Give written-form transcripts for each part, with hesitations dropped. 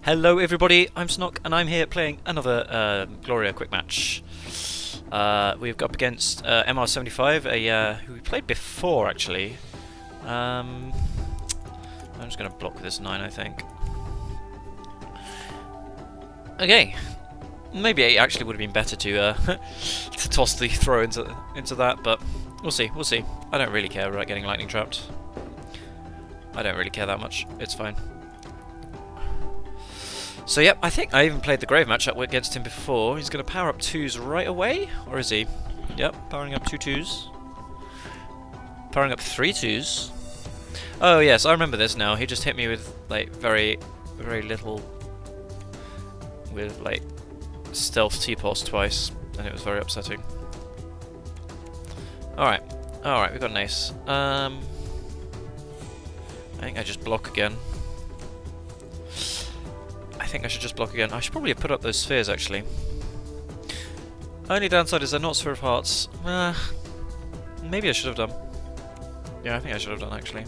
Hello everybody, I'm Snock and I'm here playing another Gloria quick match. We've got up against MR75, who we played before actually. I'm just going to block this 9 I think. Okay, maybe 8 actually would have been better to to toss the throw into that, but we'll see, I don't really care about getting lightning trapped. I don't really care that much, it's fine. So yep, I think I even played the Grave matchup against him before. He's going to power up 2s right away, or is he? Yep, powering up 2 2s. Powering up 3 2s. Oh yes, I remember this now. He just hit me with like very little, with like stealth T-pulse twice, and it was very upsetting. Alright, we got an ace. I think I just block again. I think I should just block again. I should probably have put up those spheres actually. Only downside is they're not Sphere of Hearts. Maybe I should have done. Yeah, I think I should have done actually.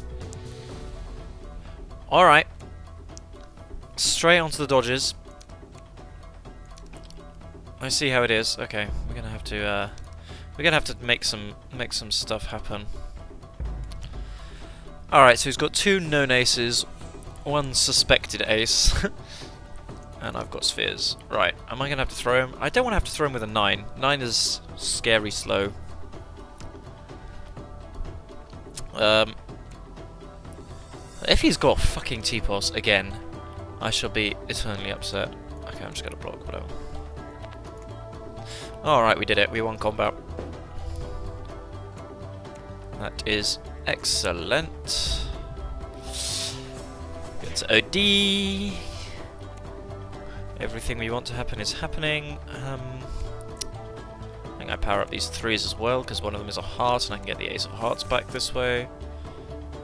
Alright. Straight onto the dodges. I see how it is. Okay, we're gonna have to make some stuff happen. Alright, so he's got 2 known aces, 1 suspected ace. And I've got spheres. Right, am I going to have to throw him? I don't want to have to throw him with a 9. 9 is scary slow. If he's got fucking T-pulse again, I shall be eternally upset. Okay, I'm just going to block, whatever. Alright, we did it. We won combat. That is excellent. Get to OD. Everything we want to happen is happening. I think I power up these 3s as well, because one of them is a heart, and I can get the ace of hearts back this way.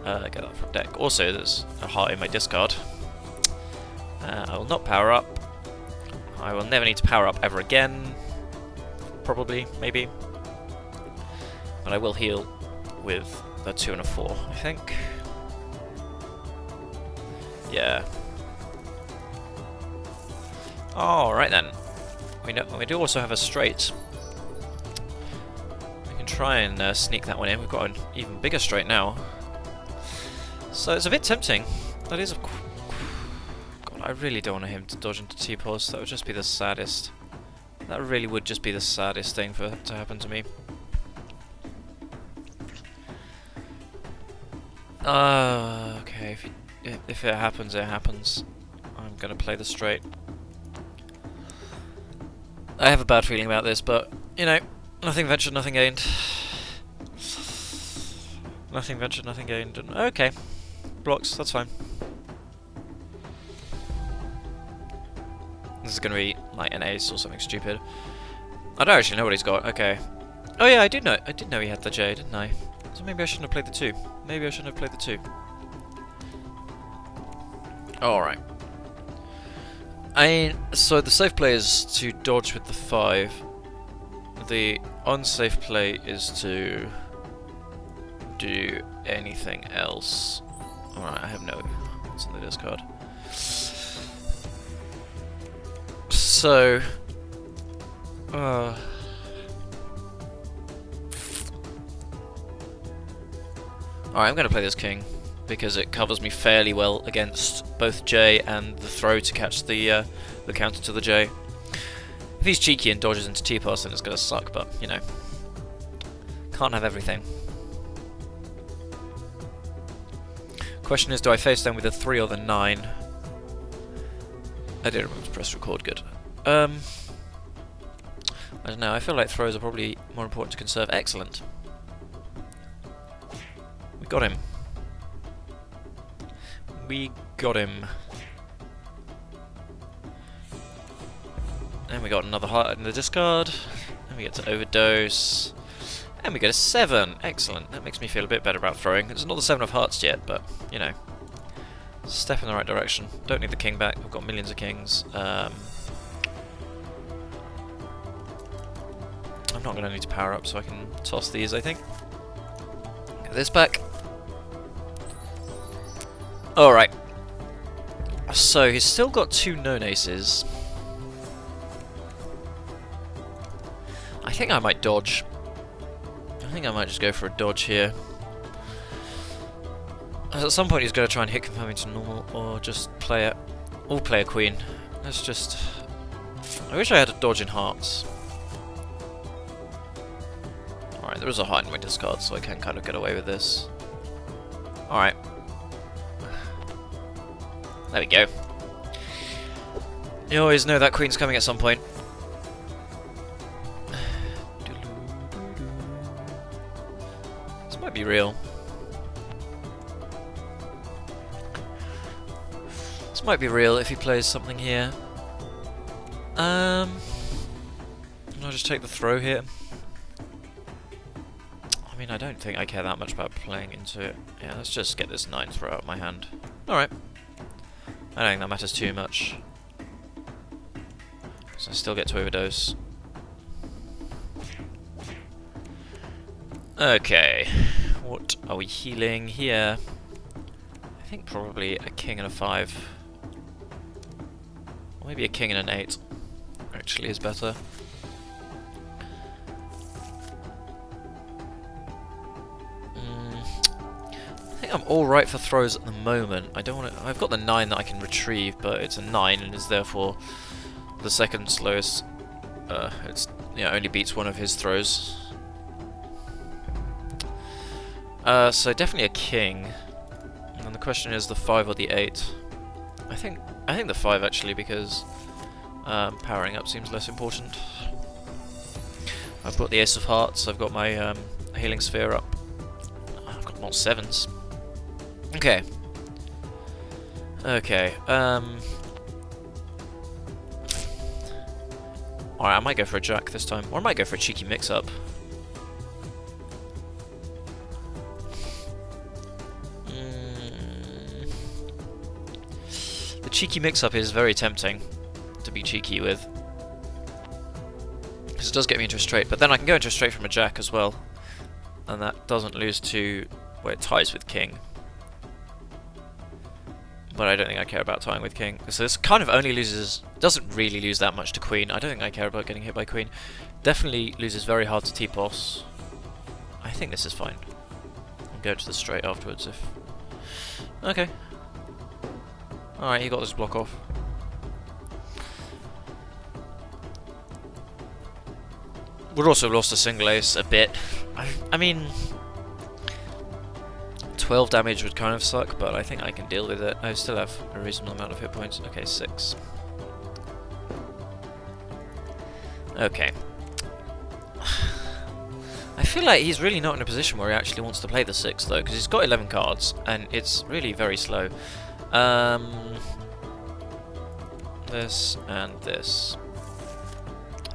Get that from deck. Also, there's a heart in my discard. I will not power up. I will never need to power up ever again. Probably, maybe. But I will heal with a 2 and a 4, I think. Yeah. Alright then. We do also have a straight. We can try and sneak that one in. We've got an even bigger straight now. So it's a bit tempting. That is a... God, I really don't want him to dodge into T-pulse. That would just be the saddest. That really would just be the saddest thing to happen to me. Okay. If it happens, it happens. I'm gonna play the straight. I have a bad feeling about this, but, you know, nothing ventured, nothing gained. Nothing ventured, nothing gained. And, okay. Blocks, that's fine. This is going to be, like, an ace or something stupid. I don't actually know what he's got. Okay. Oh, yeah, I did know he had the J, didn't I? So maybe I shouldn't have played the 2. Maybe I shouldn't have played the 2. Alright. So the safe play is to dodge with the 5. The unsafe play is to do anything else. Alright, I have no... What's in the discard? So... Alright, I'm going to play this king, because it covers me fairly well against both J and the throw to catch the counter to the J. If he's cheeky and dodges into T-pulse, then it's going to suck, but, you know. Can't have everything. Question is, do I face down with the 3 or the 9? I did remember to press record, good. I don't know, I feel like throws are probably more important to conserve. Excellent. We got him. We got him. And we got another heart in the discard. And we get to overdose. And we get a 7. Excellent. That makes me feel a bit better about throwing. It's not the 7 of hearts yet, but, you know. Step in the right direction. Don't need the king back. We've got millions of kings. I'm not going to need to power up, so I can toss these, I think. Get this back. Alright. So he's still got 2 known aces. I think I might dodge. I think I might just go for a dodge here. As at some point he's going to try and hit confirming to normal, or just play it. Or play a queen. Let's just... I wish I had a dodge in hearts. Alright, there is a heart in my discard, so I can kind of get away with this. Alright. There we go. You always know that queen's coming at some point. This might be real. This might be real if he plays something here. I'll just take the throw here. I mean, I don't think I care that much about playing into it. Yeah, let's just get this 9 throw out of my hand. Alright. I don't think that matters too much. So I still get to overdose. Okay. What are we healing here? I think probably a king and a 5. Or maybe a king and an 8. Actually is better. I think I'm alright for throws at the moment. I don't want to... I've got the 9 that I can retrieve, but it's a 9 and is therefore the second slowest. It's, you know, only beats one of his throws. So definitely a king. And then the question is the 5 or the 8. I think the 5 actually, because powering up seems less important. I've got the Ace of Hearts. I've got my healing sphere up. I've got more 7s. Okay. Okay. Alright, I might go for a jack this time, or I might go for a cheeky mix-up. The cheeky mix-up is very tempting to be cheeky with, because it does get me into a straight, but then I can go into a straight from a jack as well, and that doesn't lose to where it ties with king. But I don't think I care about tying with king. So this kind of only loses... doesn't really lose that much to queen. I don't think I care about getting hit by queen. Definitely loses very hard to T-pos. I think this is fine. I'll go to the straight afterwards if... Okay. Alright, he got this block off. Would also have lost a single ace a bit. I mean... 12 damage would kind of suck, but I think I can deal with it. I still have a reasonable amount of hit points. Okay, 6. Okay. I feel like he's really not in a position where he actually wants to play the 6 though, because he's got 11 cards, and it's really very slow. This and this.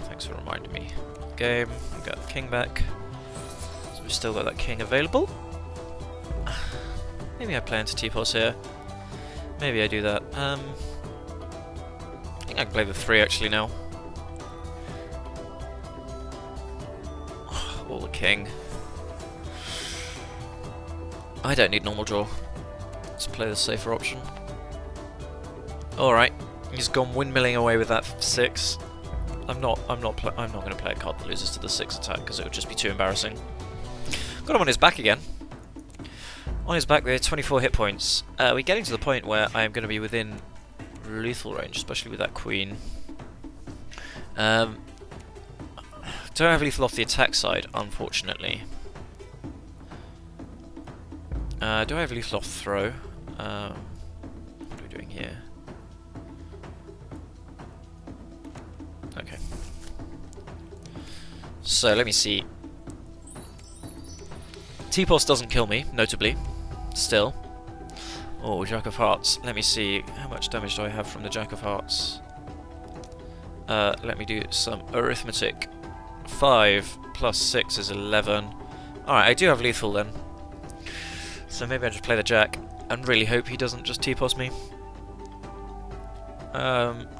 Thanks for reminding me. Game, we got the king back. So we've still got that king available. Maybe I play into T-pos here. Maybe I do that. I think I can play the 3 actually now. Or the king. I don't need normal draw. Let's play the safer option. Alright, he's gone windmilling away with that 6. I'm not going to play a card that loses to the 6 attack because it would just be too embarrassing. Got him on his back again. On his back there, 24 hit points. We're getting to the point where I am going to be within lethal range, especially with that queen. Don't have lethal off the attack side, unfortunately. Do I have lethal off throw? What are we doing here? Okay. So let me see. T-pos doesn't kill me, notably. Still. Oh, Jack of Hearts. Let me see. How much damage do I have from the Jack of Hearts? Let me do some arithmetic. 5 plus 6 is 11. Alright, I do have lethal then. So maybe I just play the Jack and really hope he doesn't just T-pos me.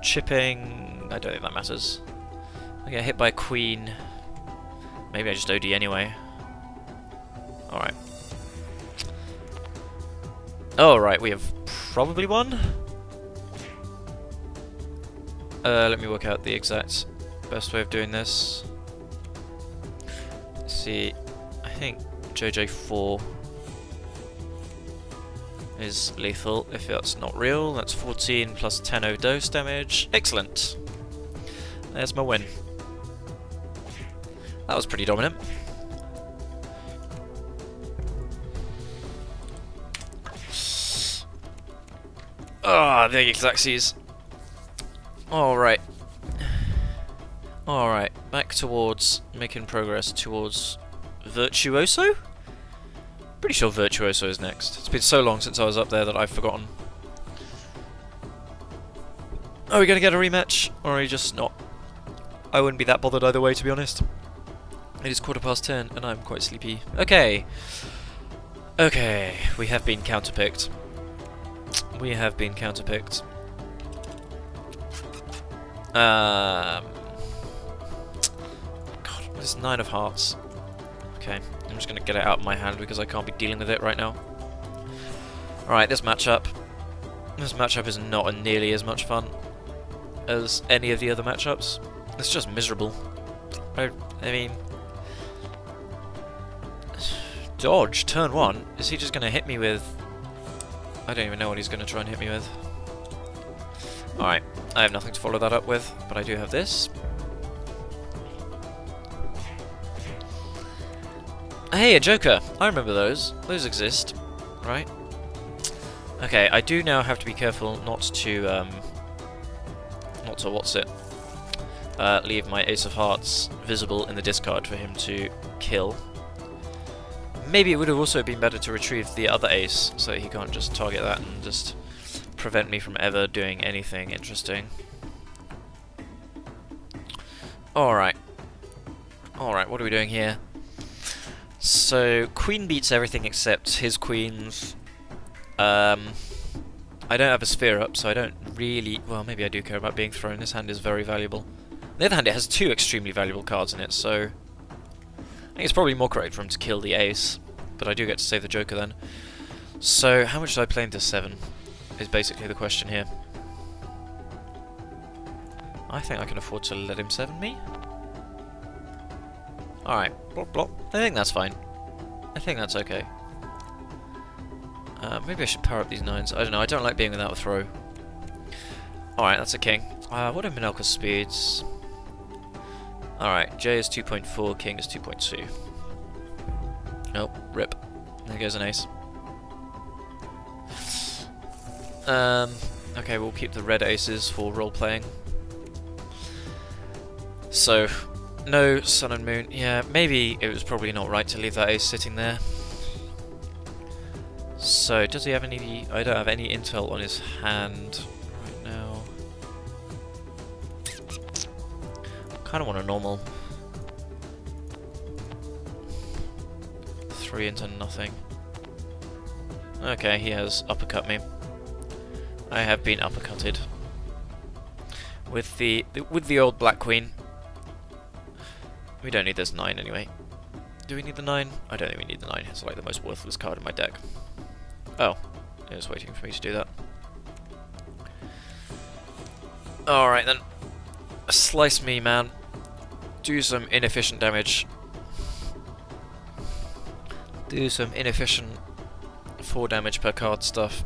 Chipping... I don't think that matters. I get hit by a queen. Maybe I just OD anyway. Alright. Alright, we have probably won? Let me work out the exact best way of doing this. Let's see, I think JJ4 is lethal. If that's not real, that's 14 plus 10 overdose damage. Excellent. There's my win. That was pretty dominant. Ah, the Exacxies. Alright. Alright, back towards making progress towards Virtuoso? Pretty sure Virtuoso is next. It's been so long since I was up there that I've forgotten. Are we going to get a rematch? Or are we just not? I wouldn't be that bothered either way, to be honest. It is 10:15 and I'm quite sleepy. Okay. Okay, we have been counterpicked. We have been counterpicked. God, what is 9 of hearts? Okay, I'm just going to get it out of my hand because I can't be dealing with it right now. Alright, this matchup. This matchup is not nearly as much fun as any of the other matchups. It's just miserable. I mean... Dodge, turn 1? Is he just going to hit me with... I don't even know what he's going to try and hit me with. Alright, I have nothing to follow that up with, but I do have this. Hey, a Joker! I remember those. Those exist, right? Okay, I do now have to be careful not to what's it? Leave my Ace of Hearts visible in the discard for him to kill. Maybe it would have also been better to retrieve the other ace, so he can't just target that and just prevent me from ever doing anything interesting. Alright. Alright, what are we doing here? So, Queen beats everything except his queens. I don't have a sphere up, so I don't really... Well, maybe I do care about being thrown. This hand is very valuable. On the other hand, it has 2 extremely valuable cards in it, so... I think it's probably more correct for him to kill the ace, but I do get to save the Joker then. So, how much do I play into 7? Is basically the question here. I think I can afford to let him 7 me. Alright, blop blop. I think that's fine. I think that's okay. Maybe I should power up these 9s. I don't know, I don't like being without a throw. Alright, that's a king. What are Menelker's speeds? Alright, J is 2.4, King is 2.2. Nope, rip. There goes an ace. Okay, we'll keep the red aces for role-playing. So, no Sun and Moon. Yeah, maybe it was probably not right to leave that ace sitting there. So, does he have any... I don't have any intel on his hand right now. Kind of want a normal. 3 into nothing. Okay, he has uppercut me. I have been uppercutted. With the old Black Queen. We don't need this 9 anyway. Do we need the 9? I don't think we need the 9. It's like the most worthless card in my deck. Oh, it was waiting for me to do that. Alright then. Slice me, man. Do some inefficient damage. Do some inefficient 4 damage per card stuff.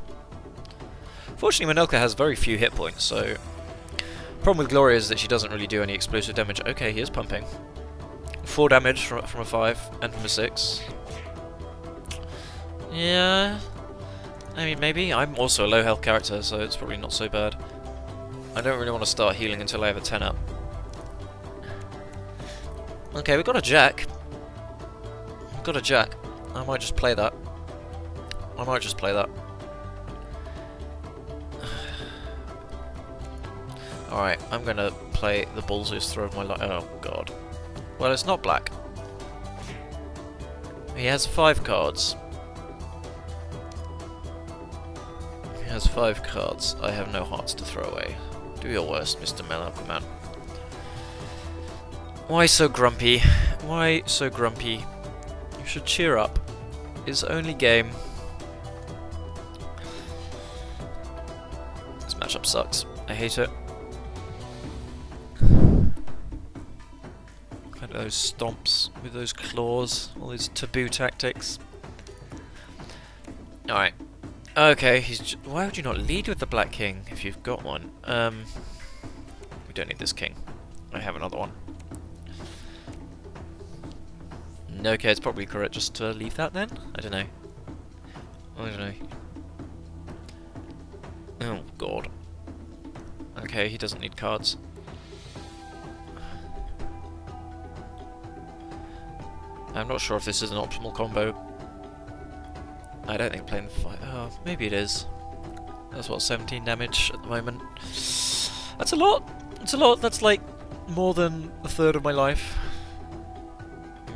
Fortunately, Menelker has very few hit points, so... Problem with Gloria is that she doesn't really do any explosive damage. Okay, he is pumping. 4 damage from a 5 and from a 6. Yeah... I mean, maybe. I'm also a low health character, so it's probably not so bad. I don't really want to start healing until I have a 10 up. Okay, we've got a Jack. We've got a Jack. I might just play that. I might just play that. Alright, I'm gonna play the ballsiest throw of my life. Oh, God. Well, it's not black. He has 5 cards. He has 5 cards. I have no hearts to throw away. Do your worst, Mr. Menelker, man. Why so grumpy? Why so grumpy? You should cheer up. It's only game. This matchup sucks. I hate it. Kind of those stomps with those claws, all these taboo tactics. Alright. Okay, why would you not lead with the Black King if you've got one? We don't need this king. I have another one. Okay, it's probably correct just to leave that then? I don't know. I don't know. Oh, God. Okay, he doesn't need cards. I'm not sure if this is an optimal combo. I don't think playing 5... Oh, maybe it is. That's what, 17 damage at the moment. That's a lot! It's a lot, that's like more than a third of my life.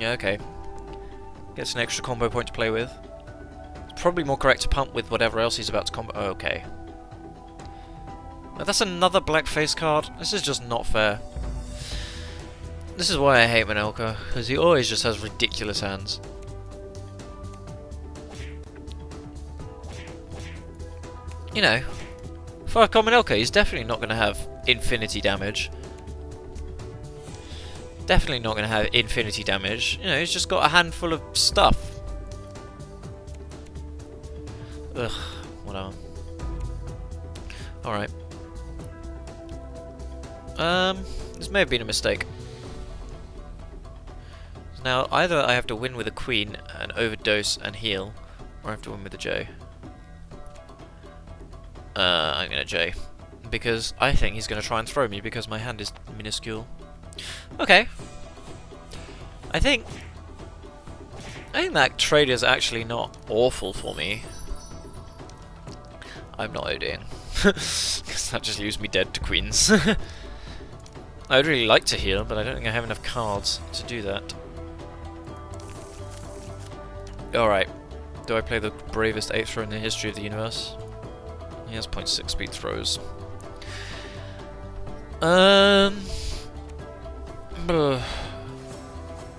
Yeah, okay. Gets an extra combo point to play with. It's probably more correct to pump with whatever else he's about to combo. Oh, okay. Now, that's another black face card. This is just not fair. This is why I hate Menelker, because he always just has ridiculous hands. You know, for a Menelker, he's definitely not going to have infinity damage. Definitely not going to have infinity damage. You know, he's just got a handful of stuff. Ugh, whatever. Alright. This may have been a mistake. Now, either I have to win with a queen and overdose and heal, or I have to win with a J. I'm gonna J. Because I think he's gonna try and throw me because my hand is minuscule. Okay. I think that trade is actually not awful for me. I'm not ODing. Because that just leaves me dead to queens. I'd really like to heal, but I don't think I have enough cards to do that. Alright. Do I play the bravest 8th throw in the history of the universe? He has 0.6 speed throws.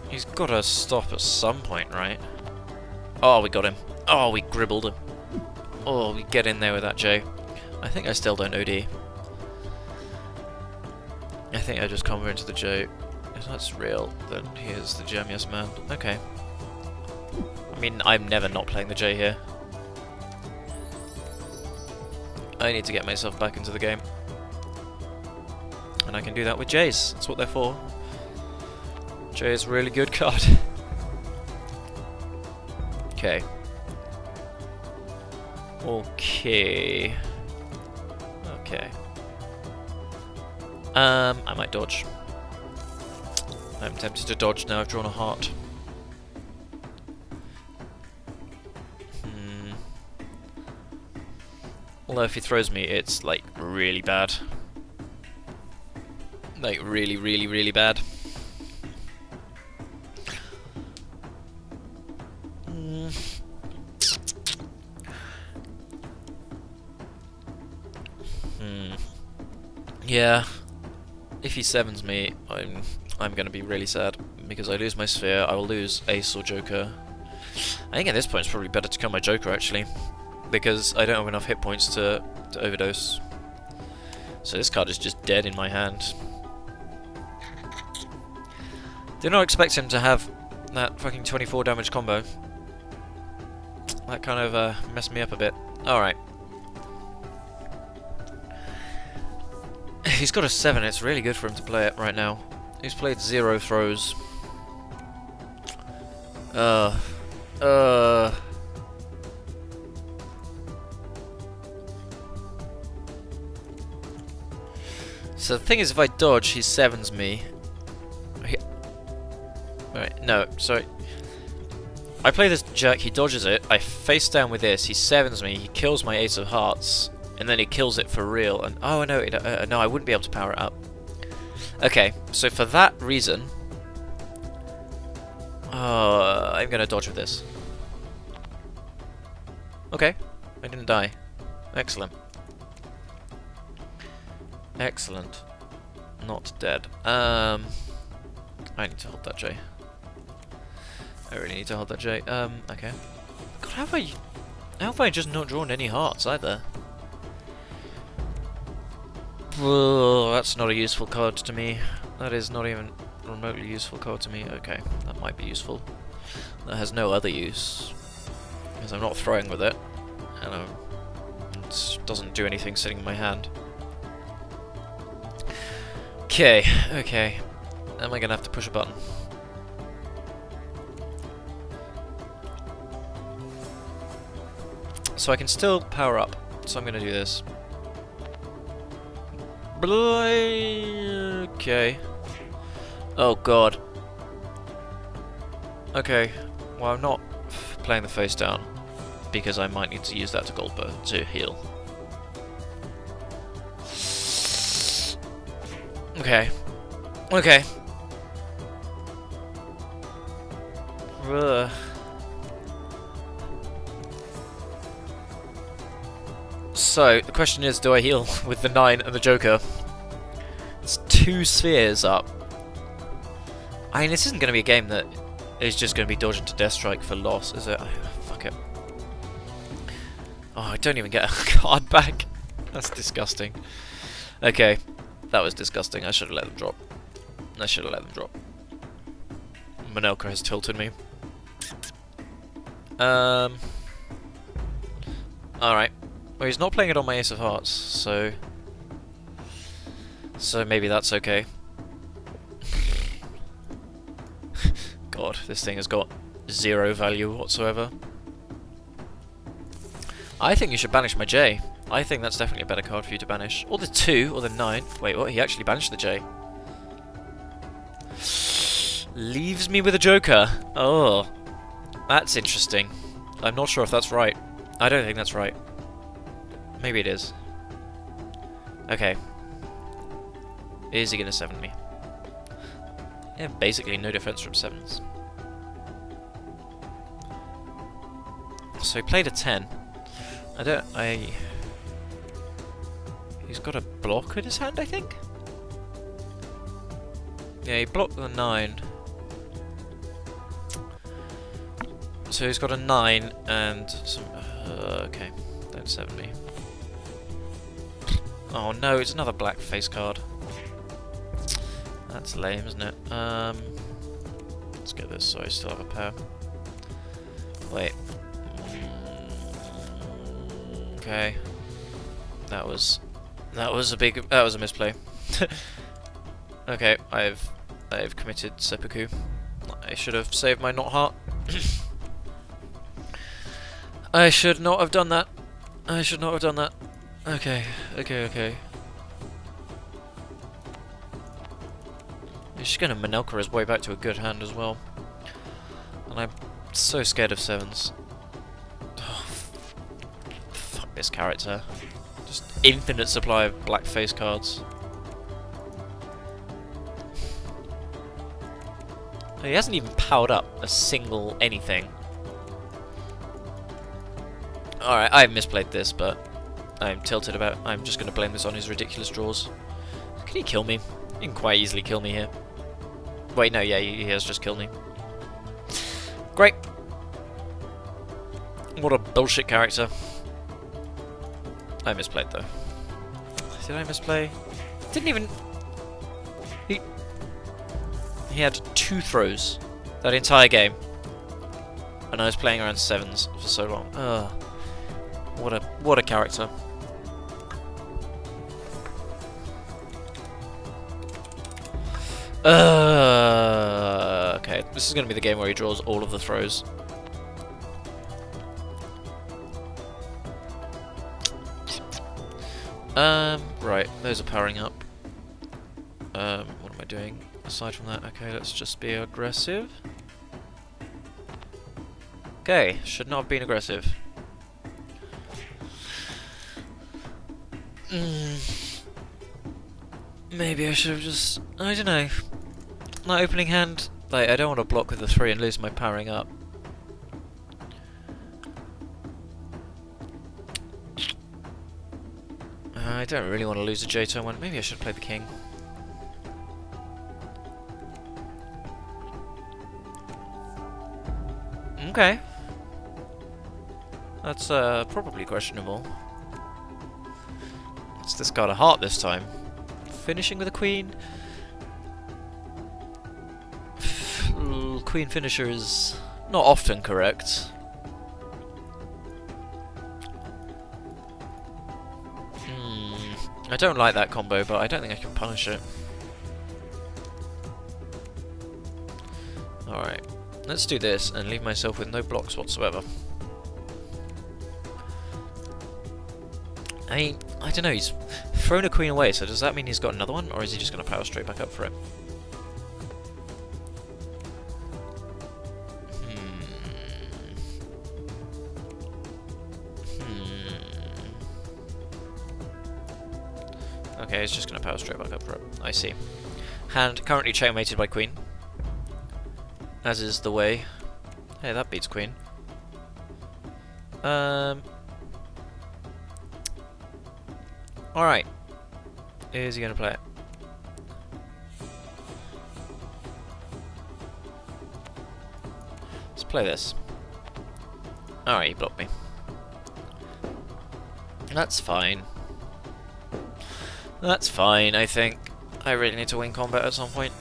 He's got to stop at some point, right? Oh, we got him. Oh, we gribbled him. Oh, we get in there with that J. I think I still don't OD. I think I just combo into the J. If that's real, then he is the jammiest man. Okay. I mean, I'm never not playing the J here. I need to get myself back into the game. And I can do that with J's. That's what they're for. J is a really good card. Okay. Okay. Okay. I might dodge. I'm tempted to dodge now I've drawn a heart. Although if he throws me, it's like really bad. Like really, really, really bad. Yeah. If he sevens me, I'm gonna be really sad because I lose my sphere. I will lose ace or joker. I think at this point it's probably better to kill my joker actually, because I don't have enough hit points to overdose. So this card is just dead in my hand. Did not expect him to have that fucking 24 damage combo. That kind of messed me up a bit. Alright. He's got a 7, it's really good for him to play it right now. He's played 0 throws. So the thing is, if I dodge, he sevens me. Alright, no, sorry. I play this jerk, he dodges it, I face down with this, he sevens me, he kills my ace of hearts, and then he kills it for real, and oh no, no, I wouldn't be able to power it up. Okay, so for that reason, I'm gonna dodge with this. Okay, I didn't die. Excellent. Excellent. Not dead. I need to hold that J. I really need to hold that J. Okay. God, how have I just not drawn any hearts either? Whoa, that's not a useful card to me. That is not even remotely useful card to me. Okay, that might be useful. That has no other use, because I'm not throwing with it, and it doesn't do anything sitting in my hand. Okay, okay. Am I gonna have to push a button? So I can still power up, so I'm gonna do this. Okay. Oh god. Okay. Well, I'm not playing the face down, because I might need to use that to heal. Okay. Okay. Ugh. So, the question is, do I heal with the 9 and the Joker? It's 2 spheres up. I mean, this isn't going to be a game that is just going to be dodging to Death Strike for loss, is it? Oh, fuck it. Oh, I don't even get a card back. That's disgusting. Okay, that was disgusting. I should have let them drop. I should have let them drop. Menelker has tilted me. Alright. Well, he's not playing it on my Ace of Hearts, so maybe that's okay. God, this thing has got 0 value whatsoever. I think you should banish my J. I think that's definitely a better card for you to banish. Or the 2, or the 9. Wait, what? He actually banished the J. Leaves me with a Joker. Oh, that's interesting. I'm not sure if that's right. I don't think that's right. Maybe it is. Okay. Is he going to 7 me? Yeah, basically no defense from 7s. So he played a 10. He's got a block in his hand, I think? Yeah, he blocked the 9. So he's got a 9 and some... okay, don't 7 me. Oh no, it's another black face card. That's lame, isn't it? Let's get this so I still have a pair. Wait. Okay. That was a misplay. Okay, I've committed seppuku. I should have saved my not heart. I should not have done that. I should not have done that. Okay, okay, okay. He's just gonna Menelker his way back to a good hand as well. And I'm so scared of 7s. Oh, fuck this character. Just infinite supply of black face cards. He hasn't even powered up a single anything. Alright, I've misplayed this, but I'm tilted about. I'm just going to blame this on his ridiculous draws. Can he kill me? He can quite easily kill me here. Wait, no, yeah, he has just killed me. Great. What a bullshit character. I misplayed though. Did I misplay? Didn't even... He had 2 throws that entire game. And I was playing around 7s for so long. Ugh. What a character. Okay, this is going to be the game where he draws all of the throws. Right, those are powering up. What am I doing aside from that? Okay, let's just be aggressive. Okay, should not have been aggressive. Maybe I should have just... I don't know. My opening hand... Like, I don't want to block with the 3 and lose my powering up. I don't really want to lose a J-turn one. Maybe I should play the king. Okay. That's probably questionable. Let's discard a heart this time. Finishing with a queen. queen finisher is not often correct. I don't like that combo, but I don't think I can punish it. Alright, let's do this and leave myself with no blocks whatsoever. I don't know, he's thrown a queen away, so does that mean he's got another one, or is he just going to power straight back up for it? Okay, he's just going to power straight back up for it. I see. Hand currently checkmated by queen. As is the way. Hey, that beats queen. Alright. Is he going to play it? Let's play this. Alright, he blocked me. That's fine. That's fine, I think. I really need to win combat at some point.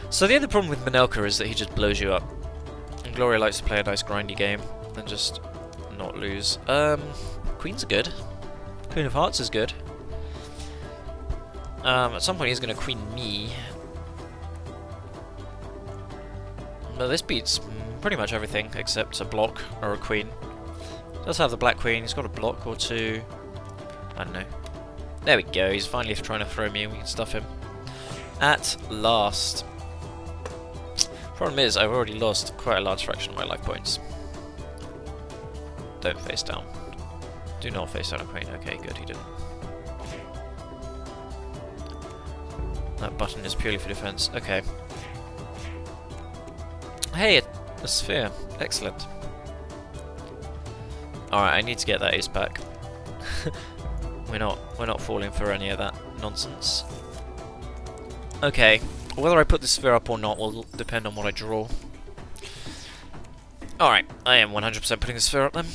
So the other problem with Menelker is that he just blows you up. And Gloria likes to play a nice grindy game and just not lose. Queen's good. Queen of Hearts is good. At some point he's going to queen me. But this beats pretty much everything except a block or a queen. Does have the black queen, he's got a block or two. I don't know. There we go, he's finally trying to throw me and we can stuff him. At last. Problem is, I've already lost quite a large fraction of my life points. Don't face down. Do not face down a queen. Okay, good, he didn't. That button is purely for defense. Okay. Hey, a sphere. Excellent. Alright, I need to get that ace back. We're not falling for any of that nonsense. Okay, whether I put the sphere up or not will depend on what I draw. Alright, I am 100% putting the sphere up then.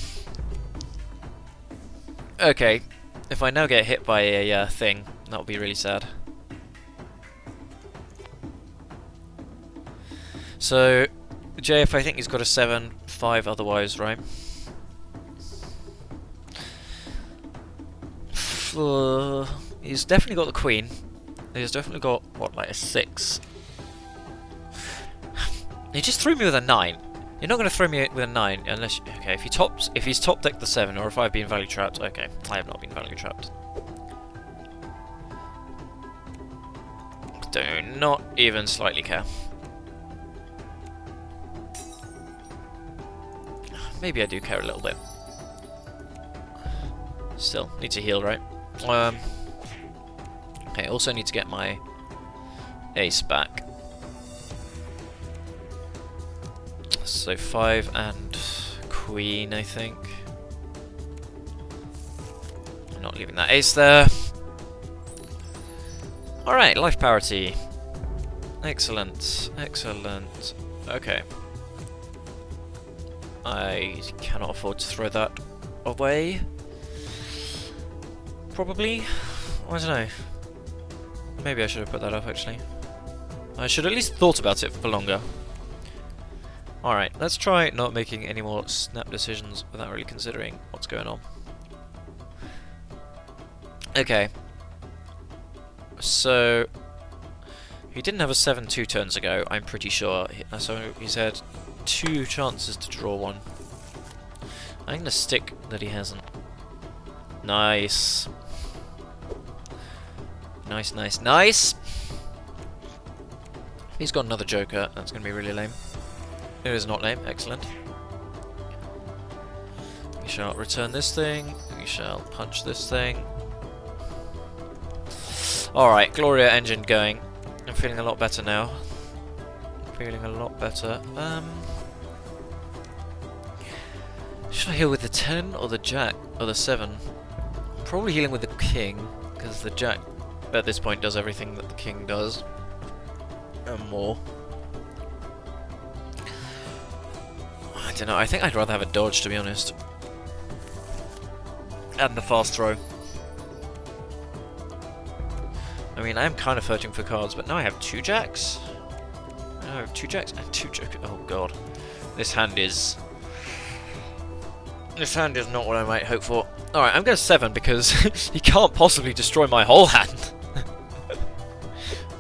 Okay, if I now get hit by a thing, that would be really sad. So, JF, I think he's got a 7-5 otherwise, right? He's definitely got the queen. He's definitely got, what, like a 6. He just threw me with a 9. You're not going to throw me with a 9 unless... Okay, if he's top decked the 7, or if I've been value trapped... Okay, I have not been value trapped. Do not even slightly care. Maybe I do care a little bit. Still, need to heal, right? Okay, also need to get my ace back. So 5 and queen, I think. I'm not leaving that ace there. Alright, life parity. Excellent, excellent. Okay. I cannot afford to throw that away. Probably. I don't know. Maybe I should have put that up actually. I should at least thought about it for longer. Alright, let's try not making any more snap decisions without really considering what's going on. Okay. So he didn't have a 7 2 turns ago, I'm pretty sure. So he's had 2 chances to draw one. I'm going to stick that he hasn't. Nice. Nice, nice, nice! He's got another joker, that's going to be really lame. It is not lame, excellent. We shall return this thing, we shall punch this thing. Alright, Gloria engine going. I'm feeling a lot better now. Feeling a lot better. Should I heal with the 10 or the jack or the 7? I'm probably healing with the king, because the jack at this point does everything that the king does. And more. I don't know, I think I'd rather have a dodge, to be honest. And the fast throw. I mean, I am kind of searching for cards, but now I have 2 jacks. Oh, 2 jacks and 2 jokers. Oh god. This hand is not what I might hope for. Alright, I'm going to 7 because he can't possibly destroy my whole hand.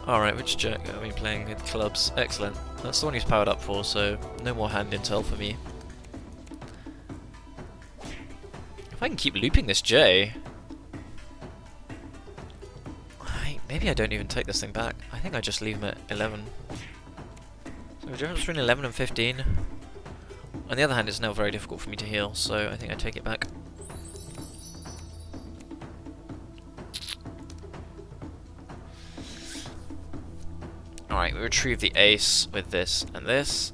Alright, which jack are we playing with? Clubs. Excellent. That's the one he's powered up for, so no more hand intel for me. If I can keep looping this J... Maybe I don't even take this thing back. I think I just leave him at 11. So the difference between 11 and 15. On the other hand, it's now very difficult for me to heal, so I think I take it back. Alright, we retrieve the ace with this and this.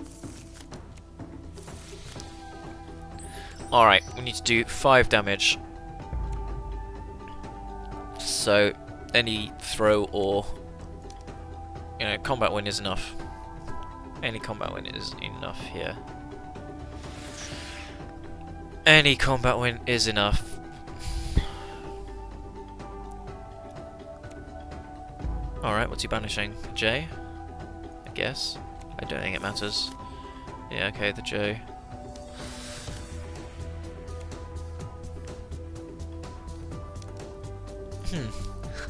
Alright, we need to do 5 damage. So, any throw or, you know, combat win is enough. Any combat win is enough here. Any combat win is enough. Alright, what's he banishing? J? I guess. I don't think it matters. Yeah, okay, the J.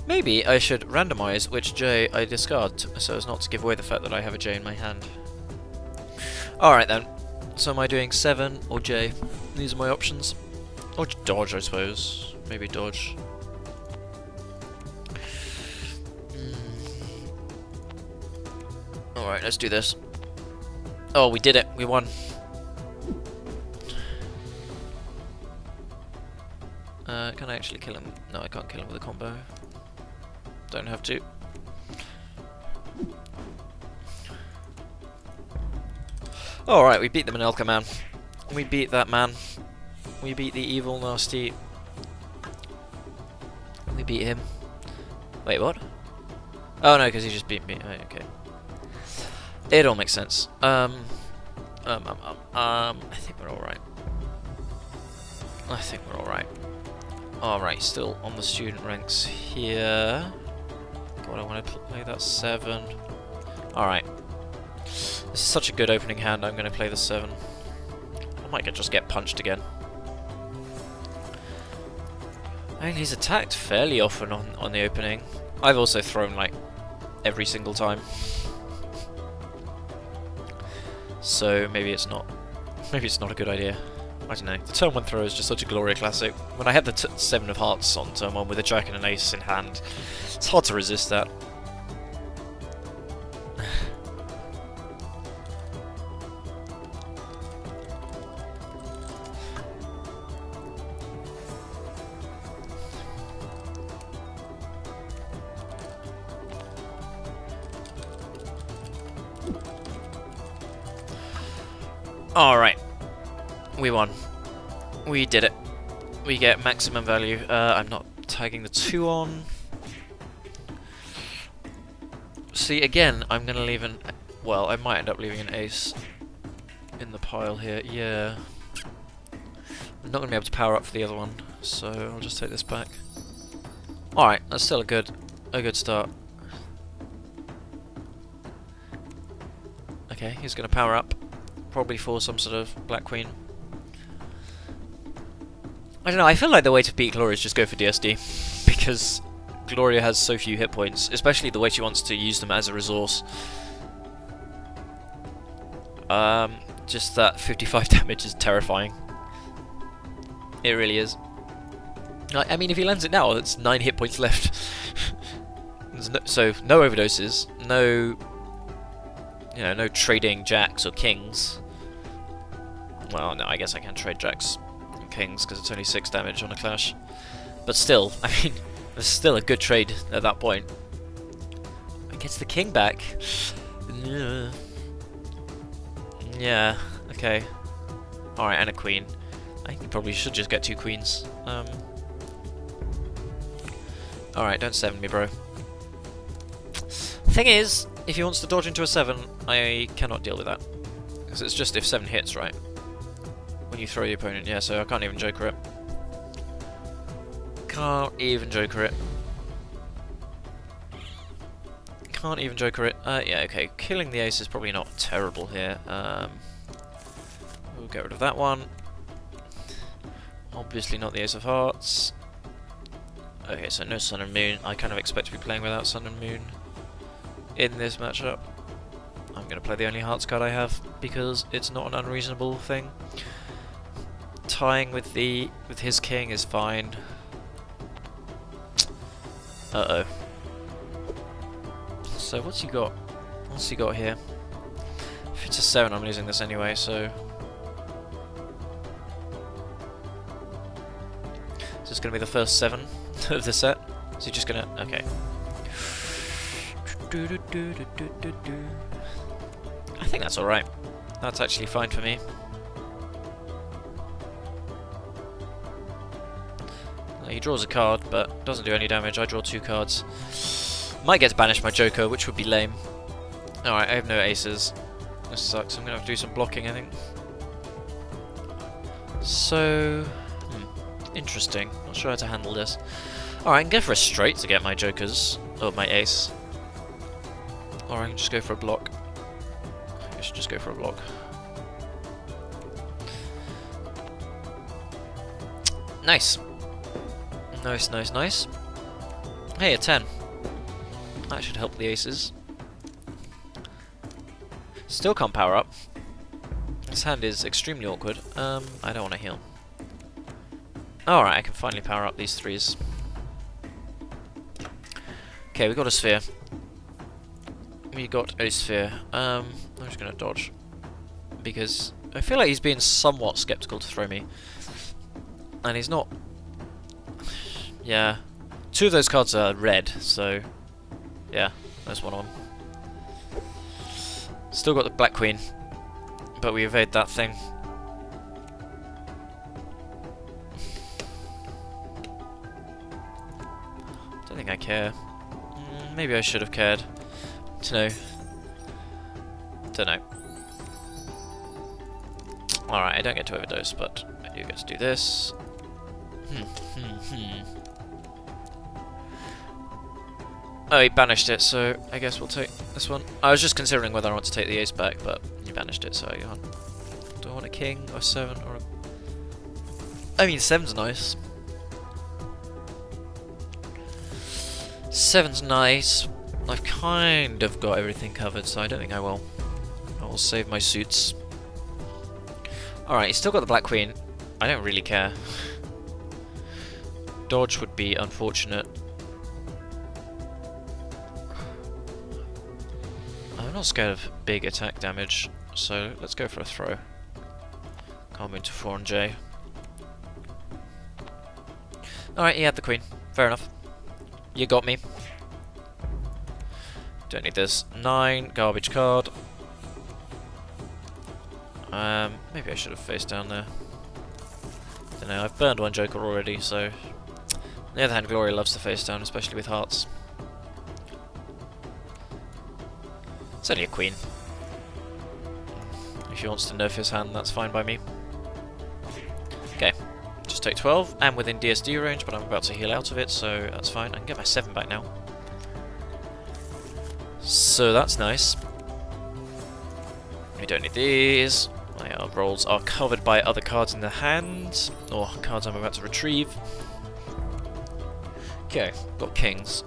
Maybe I should randomize which J I discard so as not to give away the fact that I have a J in my hand. Alright then. So am I doing 7 or J? These are my options. Or dodge, I suppose. Maybe dodge. Alright, let's do this. Oh, we did it. We won. Can I actually kill him? No, I can't kill him with a combo. Don't have to. Alright, we beat the Menelker man. We beat that man. We beat the evil, nasty. We beat him. Wait, what? Oh no, because he just beat me. Oh, okay. It all makes sense. I think we're alright. I think we're alright. Alright, still on the student ranks here. God, I want to play that 7. Alright. This is such a good opening hand, I'm going to play the 7. I might just get punched again. I mean, he's attacked fairly often on the opening. I've also thrown, like, every single time. So maybe it's not a good idea. I don't know. The turn 1 throw is just such a Gloria classic. When I had the 7 of hearts on turn 1 with a jack and an ace in hand, it's hard to resist that. Alright. We won. We did it. We get maximum value. I'm not tagging the 2 on. See, again, I'm going to leave an... Well, I might end up leaving an ace in the pile here. Yeah. I'm not going to be able to power up for the other one, so I'll just take this back. Alright, that's still a good start. Okay, he's going to power up. Probably for some sort of Black Queen. I don't know, I feel like the way to beat Gloria is just go for DSD. Because Gloria has so few hit points, especially the way she wants to use them as a resource. Just that 55 damage is terrifying. It really is. I mean, if he lands it now, it's 9 hit points left. So, no overdoses, no... You know, no trading jacks or kings. Well, no, I guess I can trade jacks and kings because it's only 6 damage on a clash. But still, I mean, it's still a good trade at that point. It gets the king back. Yeah, okay. Alright, and a queen. I think you probably should just get 2 queens. Alright, don't 7 me, bro. Thing is, if he wants to dodge into a 7, I cannot deal with that. Because it's just if 7 hits, right? When you throw the opponent, yeah, so I can't even joker it. Can't even joker it. can't even joker it. Yeah, okay. Killing the ace is probably not terrible here. We'll get rid of that one. Obviously not the ace of hearts. Okay, so no sun and moon. I kind of expect to be playing without sun and moon in this matchup. I'm going to play the only hearts card I have because it's not an unreasonable thing. Tying with his king is fine. Uh-oh. So what's he got? What's he got here? If it's a 7, I'm losing this anyway, so... Is this going to be the first 7 of the set? Is he just going to... Okay. I think that's alright. That's actually fine for me. He draws a card, but doesn't do any damage. I draw 2 cards. Might get to banish my Joker, which would be lame. Alright, I have no aces. This sucks. I'm going to have to do some blocking, I think. So... interesting. Not sure how to handle this. Alright, I can go for a straight to get my Jokers. Or my ace. Or I can just go for a block. I should just go for a block. Nice. Nice, nice, nice. Hey, a 10. That should help the aces. Still can't power up. This hand is extremely awkward. I don't want to heal. Alright, I can finally power up these 3s. Okay, we got a sphere. We got a sphere. I'm just going to dodge. Because I feel like he's being somewhat skeptical to throw me. And he's not... Yeah. 2 of those cards are red, so... Yeah, there's one on. Still got the Black Queen. But we evade that thing. Don't think I care. Maybe I should have cared. Don't know. Alright, I don't get to overdose, but I do get to do this. Oh, he banished it, so I guess we'll take this one. I was just considering whether I want to take the ace back, but he banished it, so I can't. Do I want a king, or a 7, or a... I mean, 7's nice. 7's nice. I've kind of got everything covered, so I don't think I will. I will save my suits. Alright, he's still got the Black Queen. I don't really care. Dodge would be unfortunate. I'm not scared of big attack damage, so let's go for a throw. Can't move to 4 on J. Alright, he had the Queen. Fair enough. You got me. Don't need this. 9, garbage card. Maybe I should have faced down there. Don't know, I've burned one Joker already, so... On the other hand, Gloria loves to face down, especially with hearts. It's only a Queen. If he wants to nerf his hand, that's fine by me. Okay, just take 12. I'm within DSD range, but I'm about to heal out of it, so that's fine. I can get my 7 back now. So that's nice. We don't need these. My rolls are covered by other cards in the hand, or cards I'm about to retrieve. Okay, got kings.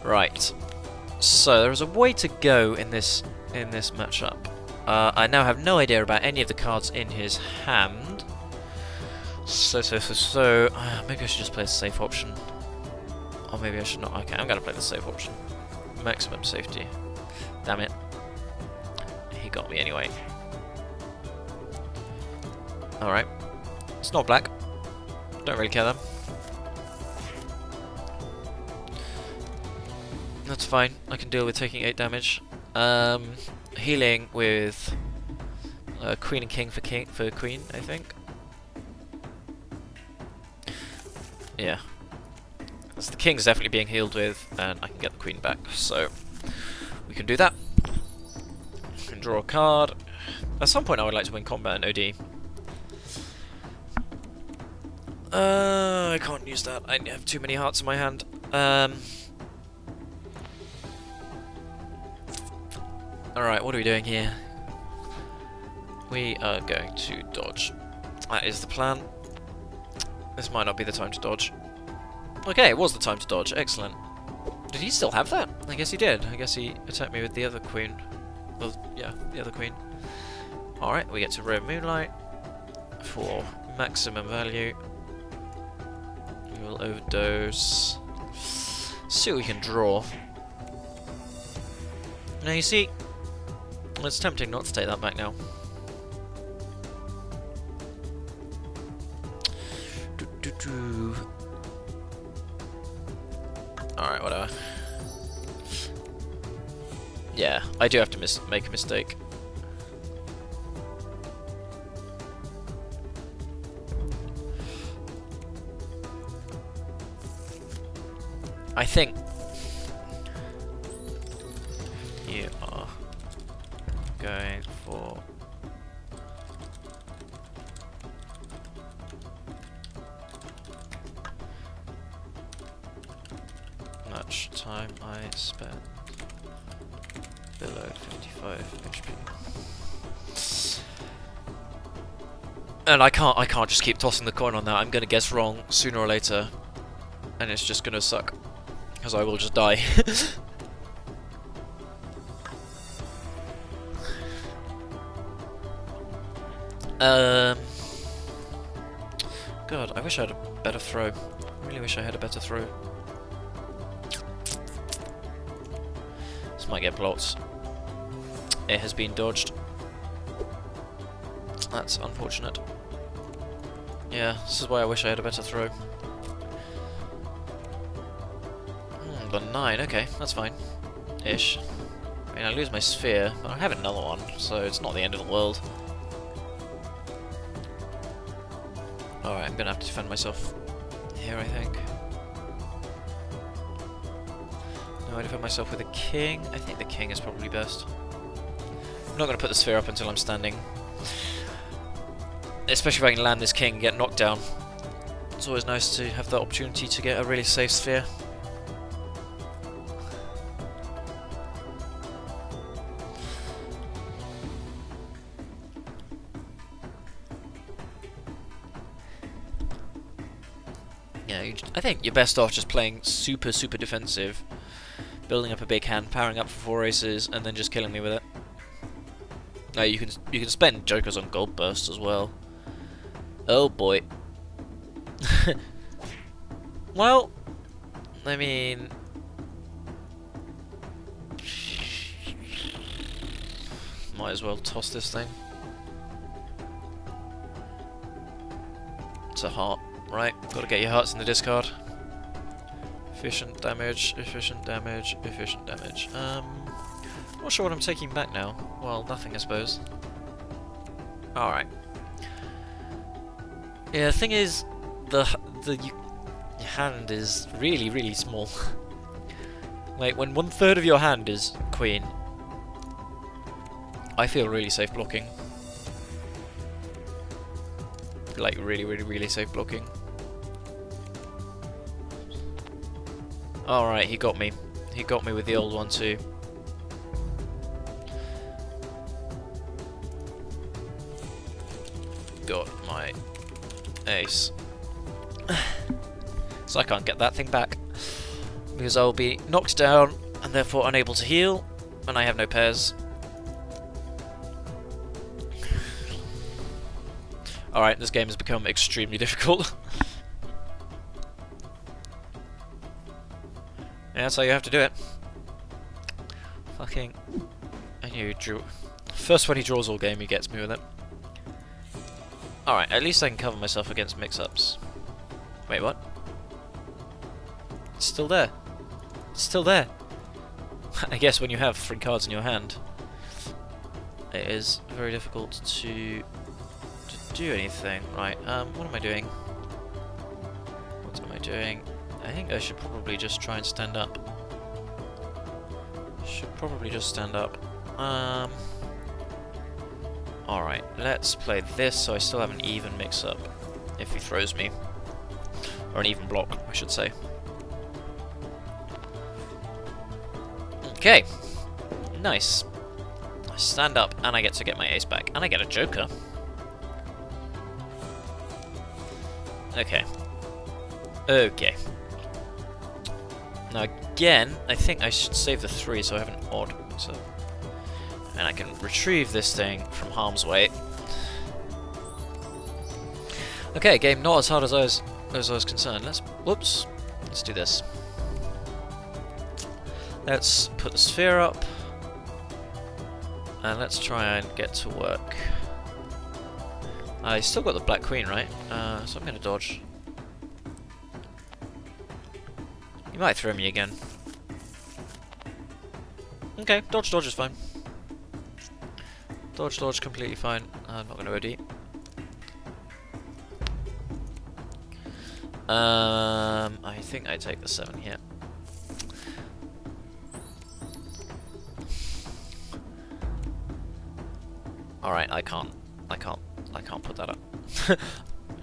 Right. So there is a way to go in this matchup. I now have no idea about any of the cards in his hand. So maybe I should just play a safe option. Or maybe I should not. Okay, I'm gonna play the safe option. Maximum safety. Damn it. He got me anyway. Alright. It's not black. Don't really care then. That's fine. I can deal with taking 8 damage. Healing with Queen and King for Queen, I think. Yeah. So the King's definitely being healed with, and I can get the Queen back, so we can do that. We can draw a card. At some point I would like to win combat in OD. I can't use that. I have too many hearts in my hand. Alright, what are we doing here? We are going to dodge. That is the plan. This might not be the time to dodge. Okay, it was the time to dodge. Excellent. Did he still have that? I guess he did. I guess he attacked me with the other queen. Well, yeah, the other queen. Alright, we get to Rare Moonlight for maximum value. We will overdose. See what we can draw. Now you see, it's tempting not to take that back now. Alright, whatever. Yeah, I do have to make a mistake. I think you are going for much time I spent below 55 HP. And I can't just keep tossing the coin on that. I'm gonna guess wrong sooner or later, and it's just gonna suck. Because I will just die. God, I wish I had a better throw. I really wish I had a better throw. This might get blocked. It has been dodged. That's unfortunate. Yeah, this is why I wish I had a better throw. But 9, okay, that's fine. Ish. I mean, I lose my sphere, but I have another one, so it's not the end of the world. Alright, I'm gonna have to defend myself here, I think. No, I defend myself with a king. I think the king is probably best. I'm not gonna put the sphere up until I'm standing. Especially if I can land this king and get knocked down. It's always nice to have the opportunity to get a really safe sphere. Yeah, I think you're best off just playing super defensive, building up a big hand, powering up for 4 aces, and then just killing me with it. Now you can spend jokers on gold bursts as well. Oh boy. Well, I mean, might as well toss this thing. It's a heart. Right, gotta get your hearts in the discard. Efficient damage, efficient damage, efficient damage. Not sure what I'm taking back now. Well, nothing, I suppose. Alright. Yeah, the thing is, your hand is really small. Like, when 1/3 of your hand is queen, I feel really safe blocking. Like, really safe blocking. Alright, he got me. He got me with the old one too. Got my ace. So I can't get that thing back. Because I'll be knocked down and therefore unable to heal. And I have no pairs. Alright, this game has become extremely difficult. Yeah, that's how you have to do it. Fucking... I knew he drew... First one he draws all game, he gets me with it. Alright, at least I can cover myself against mix-ups. Wait, what? It's still there. It's still there. I guess when you have 3 cards in your hand, it is very difficult to do anything. Right, what am I doing? What am I doing? I think I should probably just try and stand up. Should probably just stand up. Alright, let's play this so I still have an even mix-up if he throws me. Or an even block, I should say. Okay. Nice. I stand up and I get to get my ace back. And I get a joker. Okay. Okay. Now again, I think I should save the 3 so I have an odd. So, and I can retrieve this thing from harm's way. Okay, game not as hard as I was concerned. Whoops. Let's do this. Let's put the sphere up. And let's try and get to work. I still got the black queen, right? So I'm going to dodge. You might throw me again. Okay, dodge is fine. Dodge, completely fine. I'm not going to OD. I think I take the 7 here. Alright, I can't put that up.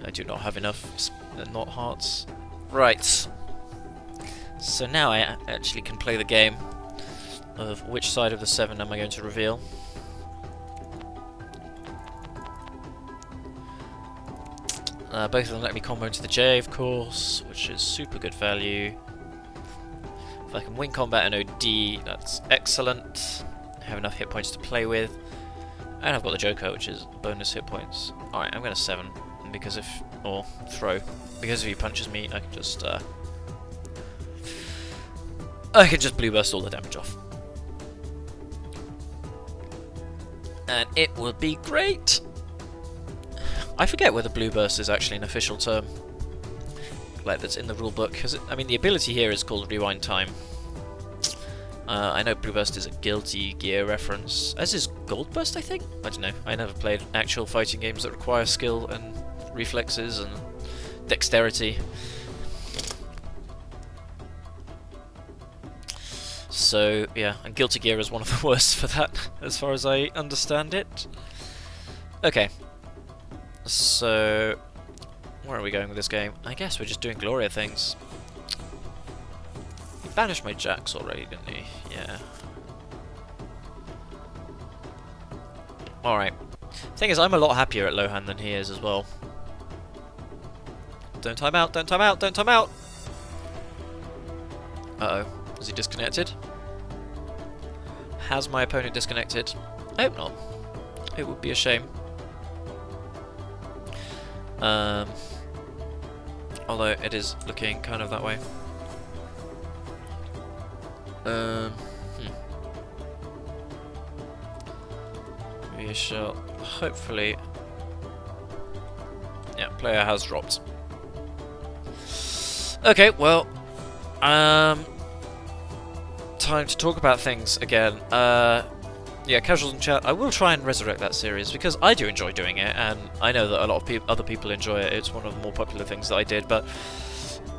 I do not have enough not hearts. Right. So now I actually can play the game of which side of the 7 am I going to reveal. Both of them let me combo into the J, of course, which is super good value. If I can win combat and OD, that's excellent. I have enough hit points to play with. And I've got the Joker, which is bonus hit points. Alright, I'm going to 7, because or throw. Because if he punches me, I can just blue burst all the damage off. And it will be great! I forget whether blue burst is actually an official term, like that's in the rulebook, because I mean the ability here is called rewind time. I know blue burst is a Guilty Gear reference, as is gold burst, I think? I don't know, I never played actual fighting games that require skill and reflexes and dexterity. So yeah, and Guilty Gear is one of the worst for that, as far as I understand it. Okay. So, where are we going with this game? I guess we're just doing Gloria things. He banished my jacks already, didn't he? Yeah. Alright. Thing is, I'm a lot happier at low hand than he is as well. Don't time out, don't time out, don't time out! Uh-oh. Is he disconnected? Has my opponent disconnected? I hope not. It would be a shame. Although it is looking kind of that way. We shall hopefully... Yeah, player has dropped. Okay, well... time to talk about things again. Yeah, Casuals in Chat, I will try and resurrect that series, because I do enjoy doing it, and I know that a lot of other people enjoy it. It's one of the more popular things that I did, but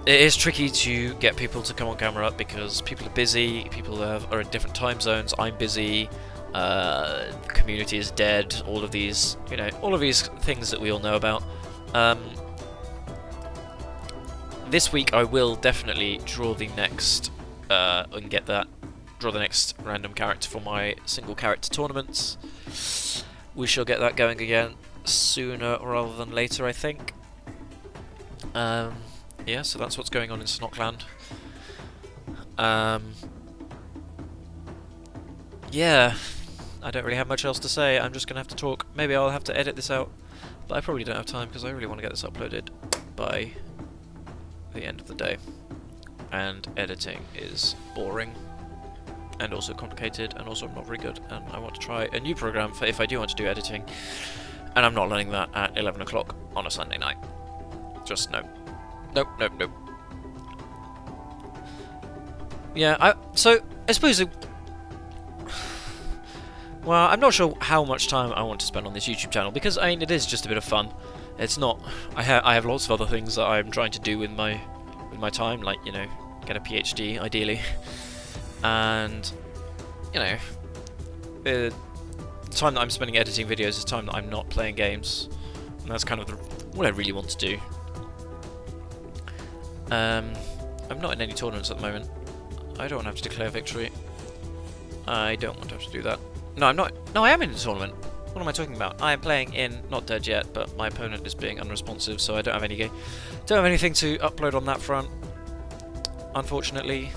it is tricky to get people to come on camera because people are busy, people are in different time zones, I'm busy, the community is dead, all of these, you know, all of these things that we all know about. This week I will definitely draw the next, and get that. Draw the next random character for my single character tournaments. We shall get that going again sooner rather than later, I think. Yeah, so that's what's going on in Snockland. Yeah, I don't really have much else to say. I'm just gonna have to talk. Maybe I'll have to edit this out, but I probably don't have time because I really want to get this uploaded by the end of the day. And editing is boring. And also complicated, and also I'm not very good, and I want to try a new program for if I do want to do editing, and I'm not learning that at 11 o'clock on a Sunday night. Just no. Nope, nope, nope. Yeah, so, I suppose well, I'm not sure how much time I want to spend on this YouTube channel, because, I mean, it is just a bit of fun. It's not... I have lots of other things that I'm trying to do with my time, like, you know, get a PhD, ideally. And, you know, the time that I'm spending editing videos is time that I'm not playing games, and that's kind of what I really want to do. I'm not in any tournaments at the moment. I don't want to have to declare victory. I don't want to have to do that. No, I'm not. No, I am in a tournament. What am I talking about? I am playing in, not dead yet, but my opponent is being unresponsive, so I don't have anything to upload on that front, unfortunately.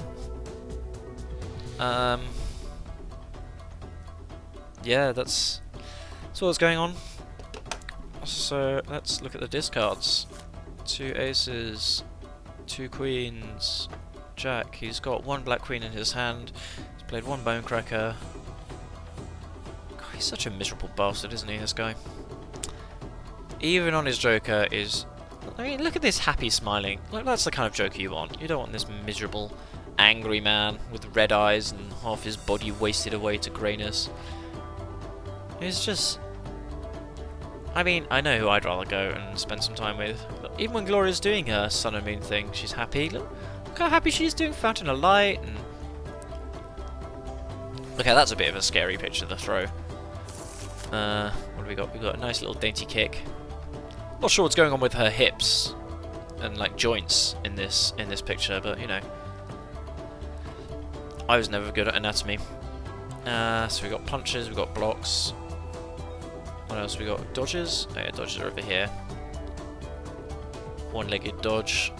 Yeah, that's what's going on. So let's look at the discards. 2 aces, 2 queens, jack. He's got 1 black queen in his hand. He's played 1 bone cracker. God, he's such a miserable bastard, isn't he, this guy? Even on his joker is... I mean, look at this happy smiling. Like, that's the kind of joker you want. You don't want this miserable, angry man with red eyes and half his body wasted away to greyness. It's just... I mean, I know who I'd rather go and spend some time with. But even when Gloria's doing her sun and moon thing, she's happy. Look how happy she's doing Fountain of Light. And okay, that's a bit of a scary picture to throw. What do we got? We got a nice little dainty kick. Not sure what's going on with her hips and like joints in this picture, but you know, I was never good at anatomy. So we got punches, we got blocks. What else we got? Dodges? Oh yeah, dodges are over here. One-legged dodge.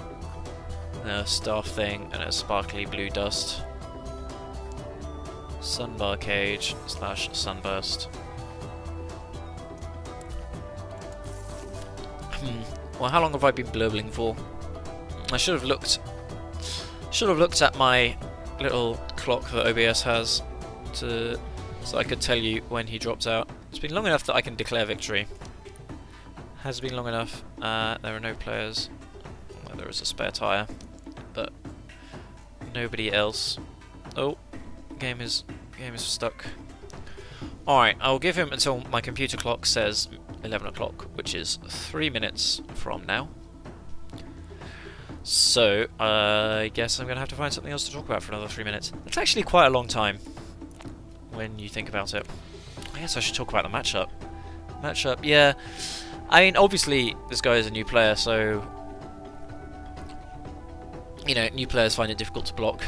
A staff thing and a sparkly blue dust. Sunbar cage / sunburst. Well, how long have I been blurbling for? I should have looked at my little clock that OBS has so I could tell you when he drops out. It's been long enough that I can declare victory. Has been long enough. There are no players. Well, there is a spare tyre, but nobody else. Oh, game is stuck. Alright, I'll give him until my computer clock says 11 o'clock, which is 3 minutes from now. So, I guess I'm going to have to find something else to talk about for another 3 minutes. That's actually quite a long time, when you think about it. I guess I should talk about the matchup. Yeah. I mean, obviously, this guy is a new player, so... You know, new players find it difficult to block.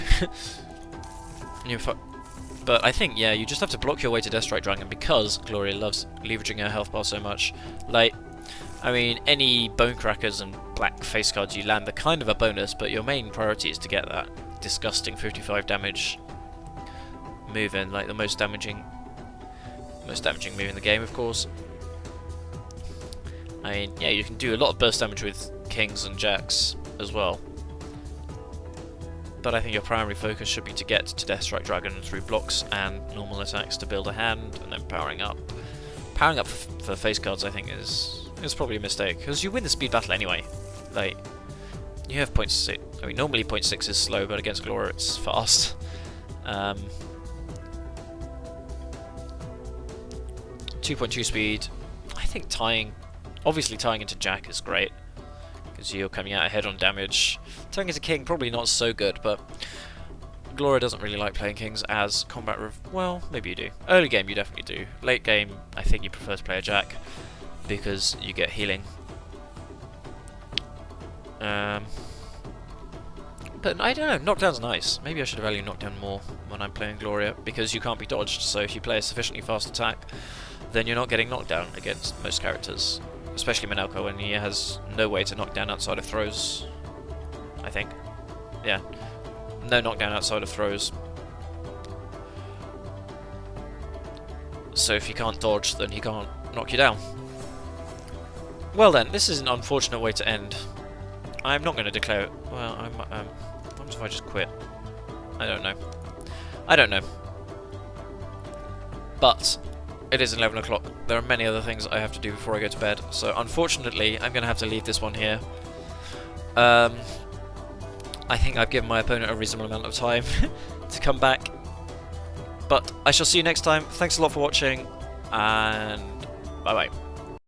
But I think, yeah, you just have to block your way to Death Strike Dragon because Gloria loves leveraging her health bar so much. Like, I mean, any Bone Crackers and black face cards you land are kind of a bonus, but your main priority is to get that disgusting 55 damage move in, like the most damaging move in the game, of course. I mean, yeah, you can do a lot of burst damage with kings and jacks as well. But I think your primary focus should be to get to Death Strike Dragon through blocks and normal attacks to build a hand, and then powering up. Powering up for face cards, I think, is probably a mistake, because you win the speed battle anyway. Like, you have 0.6. I mean, normally 0.6 is slow, but against Gloria it's fast. 2.2 speed. I think obviously tying into Jack is great, because you're coming out ahead on damage. Tying into King, probably not so good, but Gloria doesn't really like playing Kings as combat well, maybe you do. Early game you definitely do. Late game, I think you prefer to play a Jack, because you get healing. But I don't know, knockdown's nice. Maybe I should value knockdown more when I'm playing Gloria, because you can't be dodged, so if you play a sufficiently fast attack, then you're not getting knocked down against most characters. Especially Menelker, when he has no way to knock down outside of throws, I think. Yeah. No knockdown outside of throws. So if you can't dodge, then he can't knock you down. Well then, this is an unfortunate way to end. I'm not going to declare it. Well, what if I just quit? I don't know. But it is 11 o'clock. There are many other things I have to do before I go to bed. So unfortunately, I'm going to have to leave this one here. I think I've given my opponent a reasonable amount of time to come back. But I shall see you next time. Thanks a lot for watching, and bye-bye.